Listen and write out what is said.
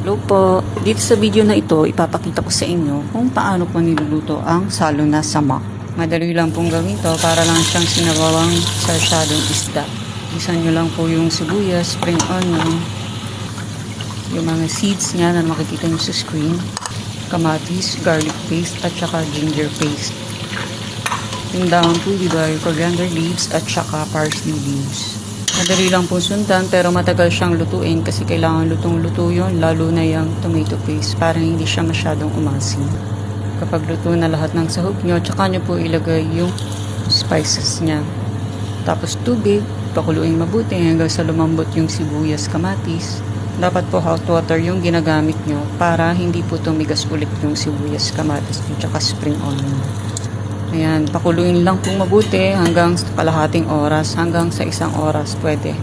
Hello po. Dito sa video na ito, ipapakita ko sa inyo kung paano po niluluto ang salo na sama. Madali lang pong gawin to para lang siyang sinabawang sarsyadong isda. Isa nyo lang po yung sibuyas, spring onion, yung mga seeds niya na makikita nyo sa screen, kamatis, garlic paste, at saka ginger paste. Yung dahon po, diba, yung coriander leaves at saka parsley leaves. Madali lang po sundan pero matagal siyang lutuin kasi kailangan lutong-luto yun, lalo na yung tomato paste para hindi siya masyadong umasim. Kapag luto na lahat ng sahog nyo, tsaka nyo po ilagay yung spices niya. Tapos tubig, pakuluin mabuti hanggang sa lumambot yung sibuyas, kamatis. Dapat po hot water yung ginagamit nyo para hindi po tumigas ulit yung sibuyas, kamatis at saka spring onion. Ayan, pakuluin lang pong mabuti hanggang sa kalahating oras, hanggang sa 1 oras pwede.